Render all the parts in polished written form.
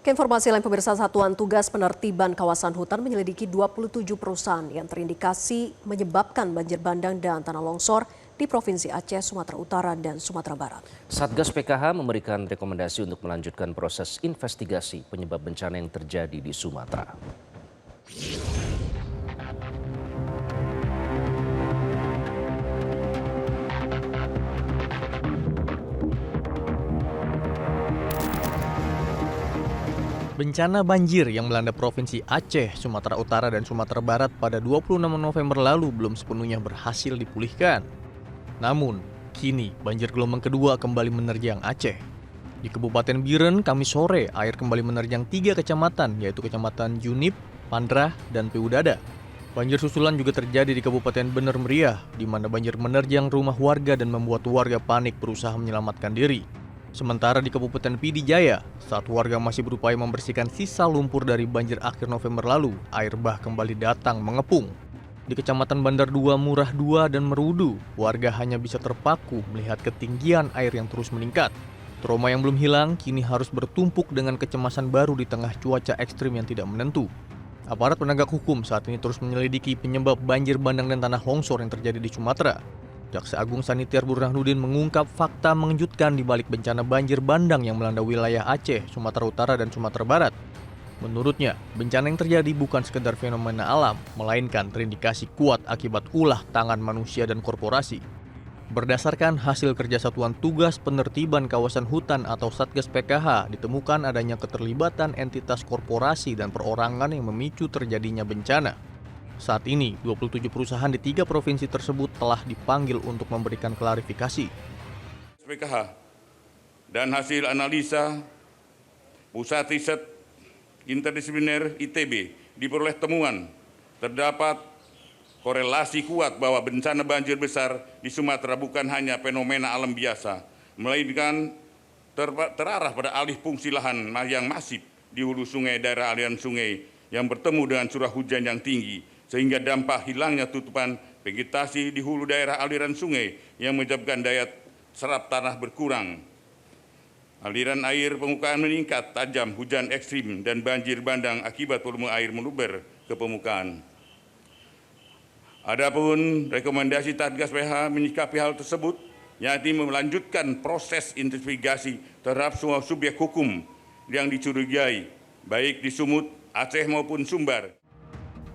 Keinformasi lain pemirsa, Satuan Tugas Penertiban Kawasan Hutan menyelidiki 27 perusahaan yang terindikasi menyebabkan banjir bandang dan tanah longsor di Provinsi Aceh, Sumatera Utara, dan Sumatera Barat. Satgas PKH memberikan rekomendasi untuk melanjutkan proses investigasi penyebab bencana yang terjadi di Sumatera. Bencana banjir yang melanda Provinsi Aceh, Sumatera Utara, dan Sumatera Barat pada 26 November lalu belum sepenuhnya berhasil dipulihkan. Namun, kini banjir gelombang kedua kembali menerjang Aceh. Di Kabupaten Biren, Kamis sore, air kembali menerjang 3 kecamatan, yaitu Kecamatan Junip, Pandrah, dan Peudada. Banjir susulan juga terjadi di Kabupaten Bener Meriah, di mana banjir menerjang rumah warga dan membuat warga panik berusaha menyelamatkan diri. Sementara di Kabupaten Pidi Jaya, saat warga masih berupaya membersihkan sisa lumpur dari banjir akhir November lalu, air bah kembali datang mengepung. Di Kecamatan Bandar 2, Murah 2, dan Merudu, warga hanya bisa terpaku melihat ketinggian air yang terus meningkat. Trauma yang belum hilang kini harus bertumpuk dengan kecemasan baru di tengah cuaca ekstrim yang tidak menentu. Aparat penegak hukum saat ini terus menyelidiki penyebab banjir bandang dan tanah longsor yang terjadi di Sumatera. Jaksa Agung Sanitiar Burhanuddin mengungkap fakta mengejutkan di balik bencana banjir bandang yang melanda wilayah Aceh, Sumatera Utara, dan Sumatera Barat. Menurutnya, bencana yang terjadi bukan sekedar fenomena alam, melainkan terindikasi kuat akibat ulah tangan manusia dan korporasi. Berdasarkan hasil kerja Satuan Tugas Penertiban Kawasan Hutan atau Satgas PKH, ditemukan adanya keterlibatan entitas korporasi dan perorangan yang memicu terjadinya bencana. Saat ini, 27 perusahaan di 3 provinsi tersebut telah dipanggil untuk memberikan klarifikasi. PKH dan hasil analisa Pusat Riset Interdisipliner ITB diperoleh temuan terdapat korelasi kuat bahwa bencana banjir besar di Sumatera bukan hanya fenomena alam biasa, melainkan terarah pada alih fungsi lahan yang masif di hulu sungai daerah aliran sungai yang bertemu dengan curah hujan yang tinggi, sehingga dampak hilangnya tutupan vegetasi di hulu daerah aliran sungai yang menyebabkan daya serap tanah berkurang. Aliran air permukaan meningkat tajam, hujan ekstrim, dan banjir bandang akibat volume air meluber ke permukaan. Adapun rekomendasi Satgas PKH menyikapi hal tersebut, yakni melanjutkan proses investigasi terhadap semua subjek hukum yang dicurigai, baik di Sumut, Aceh maupun Sumbar.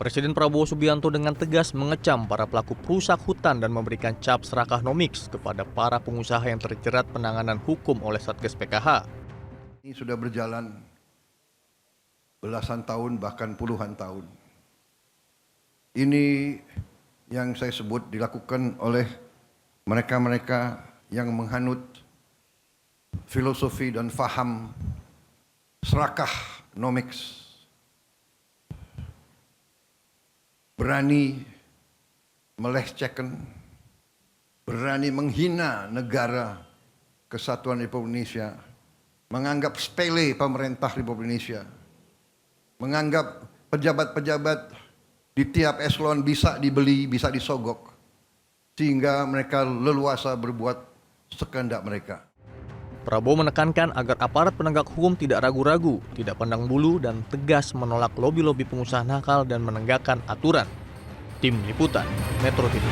Presiden Prabowo Subianto dengan tegas mengecam para pelaku perusak hutan dan memberikan cap serakah nomiks kepada para pengusaha yang terjerat penanganan hukum oleh Satgas PKH. Ini sudah berjalan belasan tahun bahkan puluhan tahun. Ini yang saya sebut dilakukan oleh mereka-mereka yang menghanut filosofi dan faham serakah nomiks. Berani melecehkan, berani menghina negara kesatuan Republik Indonesia, menganggap sepele pemerintah Republik Indonesia, menganggap pejabat-pejabat di tiap eselon bisa dibeli, bisa disogok, sehingga mereka leluasa berbuat sekehendak mereka. Prabowo menekankan agar aparat penegak hukum tidak ragu-ragu, tidak pandang bulu, dan tegas menolak lobi-lobi pengusaha nakal dan menegakkan aturan. Tim Liputan, Metro TV.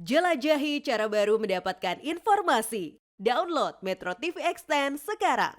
Jelajahi cara baru mendapatkan informasi. Download Metro TV Extend sekarang.